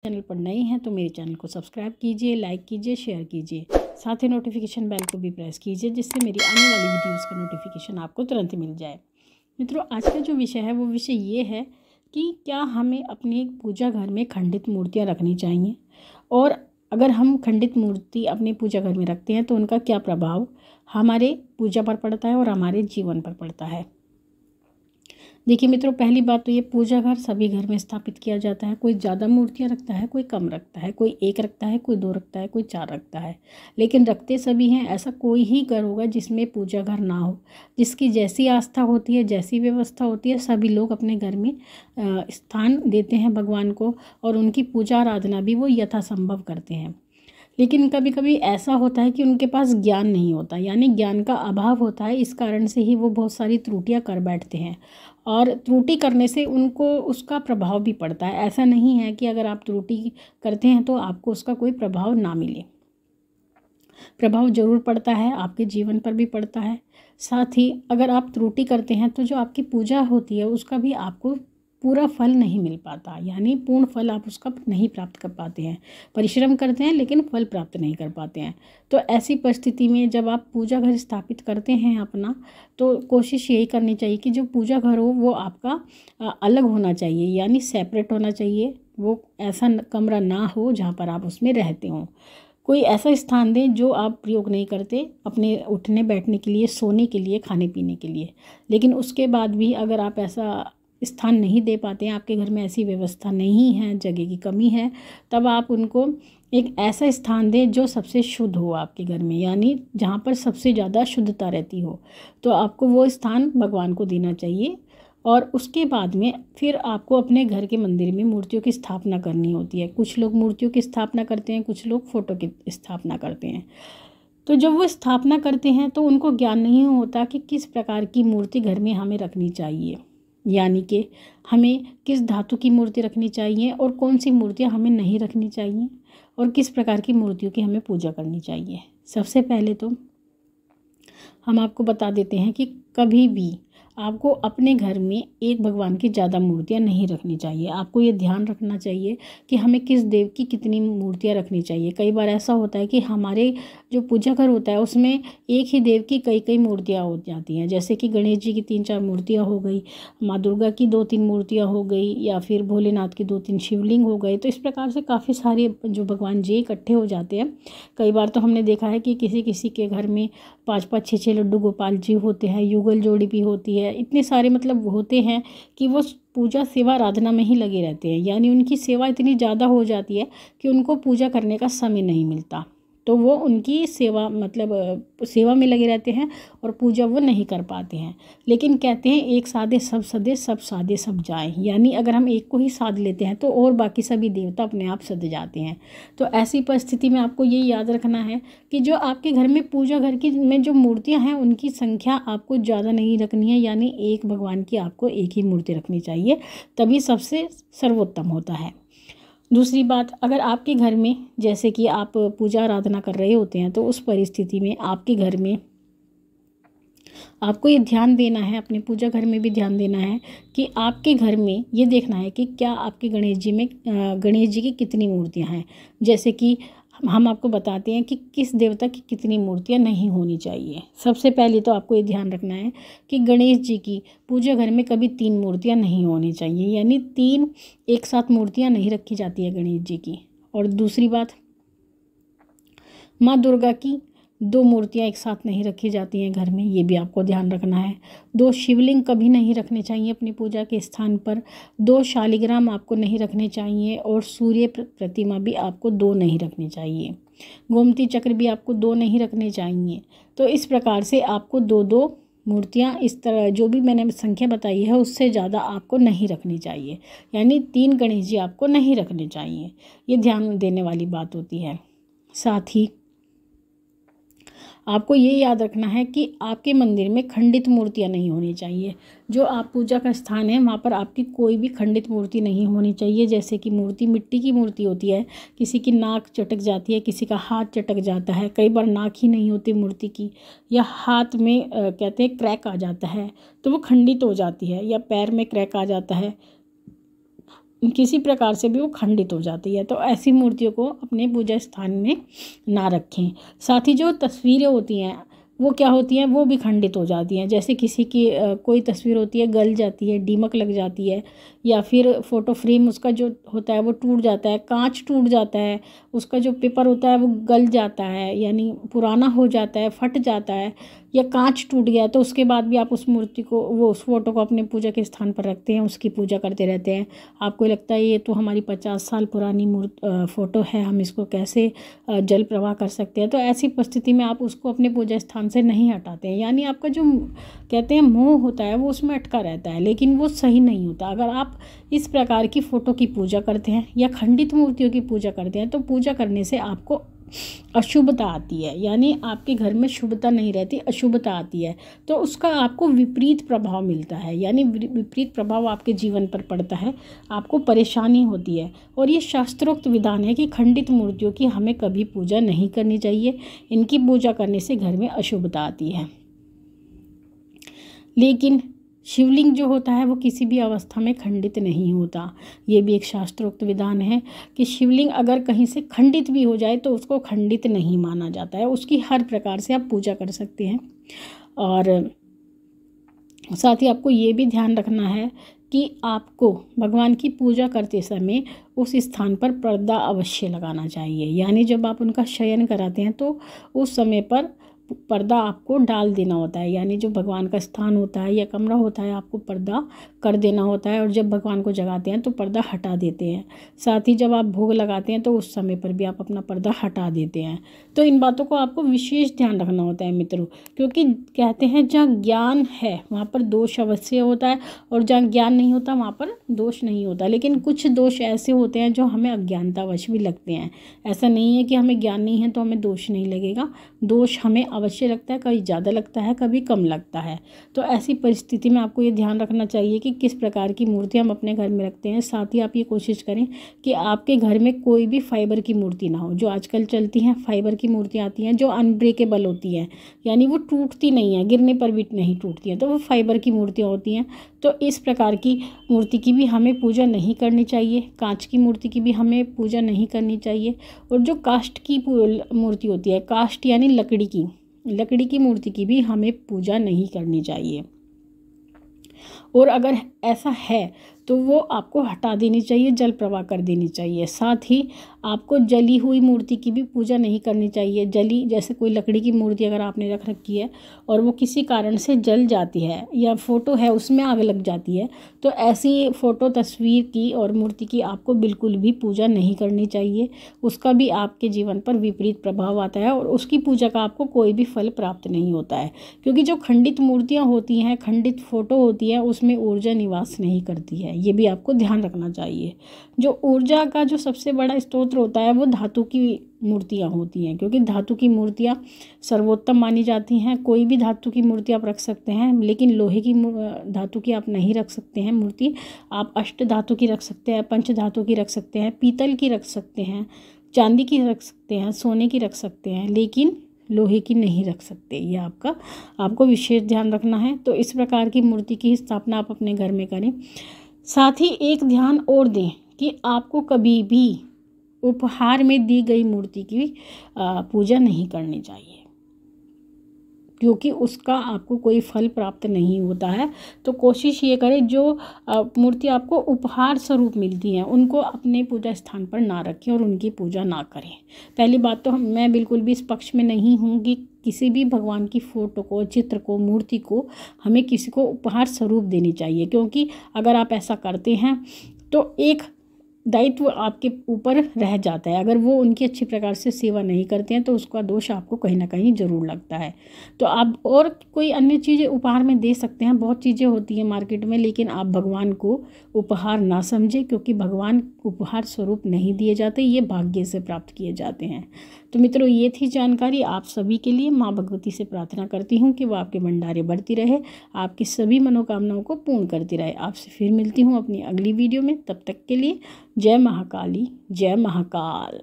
Channel पर नए हैं तो मेरे चैनल को सब्सक्राइब कीजिए, लाइक कीजिए, शेयर कीजिए, साथ ही नोटिफिकेशन बेल को भी प्रेस कीजिए जिससे मेरी आने वाली वीडियोस का नोटिफिकेशन आपको तुरंत मिल जाए। मित्रों, आज का जो विषय है वो विषय ये है कि क्या हमें अपने पूजा घर में खंडित मूर्तियाँ रखनी चाहिए, और अगर हम खंडित मूर्ति अपने पूजा घर में रखते हैं तो उनका क्या प्रभाव हमारे पूजा पर पड़ता है और हमारे जीवन पर पड़ता है। देखिए मित्रों, पहली बात तो ये पूजा घर सभी घर में स्थापित किया जाता है। कोई ज़्यादा मूर्तियाँ रखता है, कोई कम रखता है, कोई एक रखता है, कोई दो रखता है, कोई चार रखता है, लेकिन रखते सभी हैं। ऐसा कोई ही घर होगा जिसमें पूजा घर ना हो। जिसकी जैसी आस्था होती है, जैसी व्यवस्था होती है, सभी लोग अपने घर में स्थान देते हैं भगवान को और उनकी पूजा आराधना भी वो यथासंभव करते हैं। लेकिन कभी कभी ऐसा होता है कि उनके पास ज्ञान नहीं होता, यानी ज्ञान का अभाव होता है। इस कारण से ही वो बहुत सारी त्रुटियां कर बैठते हैं और त्रुटि करने से उनको उसका प्रभाव भी पड़ता है। ऐसा नहीं है कि अगर आप त्रुटि करते हैं तो आपको उसका कोई प्रभाव ना मिले। प्रभाव जरूर पड़ता है, आपके जीवन पर भी पड़ता है। साथ ही अगर आप त्रुटि करते हैं तो जो आपकी पूजा होती है उसका भी आपको पूरा फल नहीं मिल पाता, यानी पूर्ण फल आप उसका नहीं प्राप्त कर पाते हैं। परिश्रम करते हैं लेकिन फल प्राप्त नहीं कर पाते हैं। तो ऐसी परिस्थिति में जब आप पूजा घर स्थापित करते हैं अपना, तो कोशिश यही करनी चाहिए कि जो पूजा घर हो वो आपका अलग होना चाहिए, यानी सेपरेट होना चाहिए। वो ऐसा कमरा ना हो जहाँ पर आप उसमें रहते हों। कोई ऐसा स्थान दें जो आप प्रयोग नहीं करते अपने उठने बैठने के लिए, सोने के लिए, खाने पीने के लिए। लेकिन उसके बाद भी अगर आप ऐसा स्थान नहीं दे पाते हैं, आपके घर में ऐसी व्यवस्था नहीं है, जगह की कमी है, तब आप उनको एक ऐसा स्थान दें जो सबसे शुद्ध हो आपके घर में, यानी जहाँ पर सबसे ज़्यादा शुद्धता रहती हो। तो आपको वो स्थान भगवान को देना चाहिए। और उसके बाद में फिर आपको अपने घर के मंदिर में मूर्तियों की स्थापना करनी होती है। कुछ लोग मूर्तियों की स्थापना करते हैं, कुछ लोग फोटो की स्थापना करते हैं। तो जब वो स्थापना करते हैं तो उनको ज्ञान नहीं होता कि किस प्रकार की मूर्ति घर में हमें रखनी चाहिए, यानी कि हमें किस धातु की मूर्ति रखनी चाहिए और कौन सी मूर्तियाँ हमें नहीं रखनी चाहिए और किस प्रकार की मूर्तियों की हमें पूजा करनी चाहिए। सबसे पहले तो हम आपको बता देते हैं कि कभी भी आपको अपने घर में एक भगवान की ज़्यादा मूर्तियाँ नहीं रखनी चाहिए। आपको ये ध्यान रखना चाहिए कि हमें किस देव की कितनी मूर्तियाँ रखनी चाहिए। कई बार ऐसा होता है कि हमारे जो पूजा घर होता है उसमें एक ही देव की कई कई मूर्तियाँ हो जाती हैं, जैसे कि गणेश जी की 3-4 मूर्तियाँ हो गई, माँ दुर्गा की 2-3 मूर्तियाँ हो गई, या फिर भोलेनाथ की 2-3 शिवलिंग हो गए। तो इस प्रकार से काफ़ी सारे जो भगवान जी इकट्ठे हो जाते हैं। कई बार तो हमने देखा है कि किसी किसी के घर में 5-5, 6-6 लड्डू गोपाल जी होते हैं, युगल जोड़ी भी होती है। इतने सारे मतलब होते हैं कि वो पूजा सेवा आराधना में ही लगे रहते हैं, यानी उनकी सेवा इतनी ज़्यादा हो जाती है कि उनको पूजा करने का समय नहीं मिलता। तो वो उनकी सेवा मतलब सेवा में लगे रहते हैं और पूजा वो नहीं कर पाते हैं। लेकिन कहते हैं एक साधे सब सदे, सब साधे सब जाए, यानी अगर हम एक को ही साध लेते हैं तो और बाकी सभी देवता अपने आप सध जाते हैं। तो ऐसी परिस्थिति में आपको ये याद रखना है कि जो आपके घर में पूजा घर की में जो मूर्तियां हैं उनकी संख्या आपको ज़्यादा नहीं रखनी है, यानी एक भगवान की आपको एक ही मूर्ति रखनी चाहिए, तभी सबसे सर्वोत्तम होता है। दूसरी बात, अगर आपके घर में जैसे कि आप पूजा आराधना कर रहे होते हैं तो उस परिस्थिति में आपके घर में आपको ये ध्यान देना है, अपने पूजा घर में भी ध्यान देना है कि आपके घर में ये देखना है कि क्या आपके गणेश जी की कितनी मूर्तियां हैं। जैसे कि हम आपको बताते हैं कि किस देवता की कितनी मूर्तियां नहीं होनी चाहिए। सबसे पहले तो आपको ये ध्यान रखना है कि गणेश जी की पूजा घर में कभी 3 मूर्तियां नहीं होनी चाहिए, यानी 3 एक साथ मूर्तियां नहीं रखी जाती है गणेश जी की। और दूसरी बात, माँ दुर्गा की 2 मूर्तियाँ एक साथ नहीं रखी जाती हैं घर में, ये भी आपको ध्यान रखना है। 2 शिवलिंग कभी नहीं रखने चाहिए अपनी पूजा के स्थान पर। 2 शालिग्राम आपको नहीं रखने चाहिए और सूर्य प्रतिमा भी आपको 2 नहीं रखनी चाहिए। गोमती चक्र भी आपको 2 नहीं रखने चाहिए। तो इस प्रकार से आपको 2-2 मूर्तियाँ, इस तरह जो भी मैंने संख्या बताई है उससे ज़्यादा आपको नहीं रखनी चाहिए, यानी 3 गणेश जी आपको नहीं रखने चाहिए। ये ध्यान देने वाली बात होती है। साथ ही आपको ये याद रखना है कि आपके मंदिर में खंडित मूर्तियाँ नहीं होनी चाहिए। जो आप पूजा का स्थान है वहाँ पर आपकी कोई भी खंडित मूर्ति नहीं होनी चाहिए। जैसे कि मूर्ति मिट्टी की मूर्ति होती है, किसी की नाक चटक जाती है, किसी का हाथ चटक जाता है, कई बार नाक ही नहीं होती मूर्ति की, या हाथ में कहते हैं क्रैक आ जाता है तो वो खंडित हो जाती है, या पैर में क्रैक आ जाता है किसी प्रकार से भी वो खंडित हो जाती है। तो ऐसी मूर्तियों को अपने पूजा स्थान में ना रखें। साथ ही जो तस्वीरें होती हैं वो क्या होती हैं, वो भी खंडित हो जाती हैं। जैसे किसी की कोई तस्वीर होती है गल जाती है, दीमक लग जाती है, या फिर फ़ोटो फ्रेम उसका जो होता है वो टूट जाता है, कांच टूट जाता है, उसका जो पेपर होता है वो गल जाता है, यानी पुराना हो जाता है, फट जाता है, या कांच टूट गया, तो उसके बाद भी आप उस मूर्ति को, वो उस फोटो को अपने पूजा के स्थान पर रखते हैं, उसकी पूजा करते रहते हैं। आपको लगता है ये तो हमारी 50 साल पुरानी फ़ोटो है, हम इसको कैसे जल प्रवाह कर सकते हैं। तो ऐसी परिस्थिति में आप उसको अपने पूजा स्थान से नहीं हटाते हैं, यानी आपका जो कहते हैं मोह होता है वो उसमें अटका रहता है, लेकिन वो सही नहीं होता। अगर आप इस प्रकार की फ़ोटो की पूजा करते हैं या खंडित मूर्तियों की पूजा करते हैं, तो पूजा करने से आपको अशुभता आती है, यानी आपके घर में शुभता नहीं रहती, अशुभता आती है। तो उसका आपको विपरीत प्रभाव मिलता है, यानी विपरीत प्रभाव आपके जीवन पर पड़ता है, आपको परेशानी होती है। और ये शास्त्रोक्त विधान है कि खंडित मूर्तियों की हमें कभी पूजा नहीं करनी चाहिए, इनकी पूजा करने से घर में अशुभता आती है। लेकिन शिवलिंग जो होता है वो किसी भी अवस्था में खंडित नहीं होता। ये भी एक शास्त्रोक्त विधान है कि शिवलिंग अगर कहीं से खंडित भी हो जाए तो उसको खंडित नहीं माना जाता है, उसकी हर प्रकार से आप पूजा कर सकते हैं। और साथ ही आपको ये भी ध्यान रखना है कि आपको भगवान की पूजा करते समय उस स्थान पर पर्दा अवश्य लगाना चाहिए, यानी जब आप उनका शयन कराते हैं तो उस समय पर पर्दा आपको डाल देना होता है, यानी जो भगवान का स्थान होता है या कमरा होता है आपको पर्दा कर देना होता है, और जब भगवान को जगाते हैं तो पर्दा हटा देते हैं। साथ ही जब आप भोग लगाते हैं तो उस समय पर भी आप अपना पर्दा हटा देते हैं। तो इन बातों को आपको विशेष ध्यान रखना होता है मित्रों, क्योंकि कहते हैं जहाँ ज्ञान है वहाँ पर दोष अवश्य होता है, और जहाँ ज्ञान नहीं होता वहाँ पर दोष नहीं होता। लेकिन कुछ दोष ऐसे होते हैं जो हमें अज्ञानतावश भी लगते हैं। ऐसा नहीं है कि हमें ज्ञान नहीं है तो हमें दोष नहीं लगेगा, दोष हमें अवश्य लगता है, कभी ज़्यादा लगता है, कभी कम लगता है। तो ऐसी परिस्थिति में आपको ये ध्यान रखना चाहिए कि किस प्रकार की मूर्ति हम अपने घर में रखते हैं। साथ ही आप ये कोशिश करें कि आपके घर में कोई भी फाइबर की मूर्ति ना हो। जो आजकल चलती हैं फाइबर की मूर्तियाँ आती हैं जो अनब्रेकेबल होती हैं, यानी वो टूटती नहीं है, गिरने पर भी नहीं टूटती हैं, तो वो फाइबर की मूर्तियाँ होती हैं। तो इस प्रकार की मूर्ति की भी हमें पूजा नहीं करनी चाहिए, कांच की मूर्ति की भी हमें पूजा नहीं करनी चाहिए। और जो काष्ठ की मूर्ति होती है, काष्ठ यानी लकड़ी की मूर्ति की भी हमें पूजा नहीं करनी चाहिए। और अगर ऐसा है तो वो आपको हटा देनी चाहिए, जल प्रवाह कर देनी चाहिए। साथ ही आपको जली हुई मूर्ति की भी पूजा नहीं करनी चाहिए। जली, जैसे कोई लकड़ी की मूर्ति अगर आपने रख रखी है और वो किसी कारण से जल जाती है, या फ़ोटो है उसमें आग लग जाती है, तो ऐसी फ़ोटो, तस्वीर की और मूर्ति की आपको बिल्कुल भी पूजा नहीं करनी चाहिए। उसका भी आपके जीवन पर विपरीत प्रभाव आता है और उसकी पूजा का आपको कोई भी फल प्राप्त नहीं होता है, क्योंकि जो खंडित मूर्तियाँ होती हैं, खंडित फ़ोटो होती है, उसमें ऊर्जा निवास नहीं करती है। ये भी आपको ध्यान रखना चाहिए। जो ऊर्जा का जो सबसे बड़ा स्रोत होता है वो धातु की मूर्तियाँ होती हैं, क्योंकि धातु की मूर्तियाँ सर्वोत्तम मानी जाती हैं। कोई भी धातु की मूर्ति आप रख सकते हैं, लेकिन लोहे की धातु की आप नहीं रख सकते हैं मूर्ति। आप अष्ट धातु की रख सकते हैं, पंच धातु की रख सकते हैं, पीतल की रख सकते हैं, चांदी की रख सकते हैं, सोने की रख सकते हैं, लेकिन लोहे की नहीं रख सकते। ये आपको विशेष ध्यान रखना है। तो इस प्रकार की मूर्ति की स्थापना आप अपने घर में करें। साथ ही एक ध्यान और दें कि आपको कभी भी उपहार में दी गई मूर्ति की पूजा नहीं करनी चाहिए, क्योंकि उसका आपको कोई फल प्राप्त नहीं होता है। तो कोशिश ये करें जो मूर्ति आपको उपहार स्वरूप मिलती हैं उनको अपने पूजा स्थान पर ना रखें और उनकी पूजा ना करें। पहली बात तो मैं बिल्कुल भी इस पक्ष में नहीं हूँ कि किसी भी भगवान की फ़ोटो को, चित्र को, मूर्ति को हमें किसी को उपहार स्वरूप देनी चाहिए, क्योंकि अगर आप ऐसा करते हैं तो एक दायित्व आपके ऊपर रह जाता है। अगर वो उनकी अच्छी प्रकार से सेवा नहीं करते हैं तो उसका दोष आपको कहीं ना कहीं ज़रूर लगता है। तो आप और कोई अन्य चीज़ें उपहार में दे सकते हैं, बहुत चीज़ें होती हैं मार्केट में, लेकिन आप भगवान को उपहार ना समझें, क्योंकि भगवान उपहार स्वरूप नहीं दिए जाते, ये भाग्य से प्राप्त किए जाते हैं। तो मित्रों, ये थी जानकारी आप सभी के लिए। माँ भगवती से प्रार्थना करती हूँ कि वो आपके भंडारे बढ़ती रहे, आपकी सभी मनोकामनाओं को पूर्ण करती रहे। आपसे फिर मिलती हूँ अपनी अगली वीडियो में। तब तक के लिए जय महाकाली, जय महाकाल।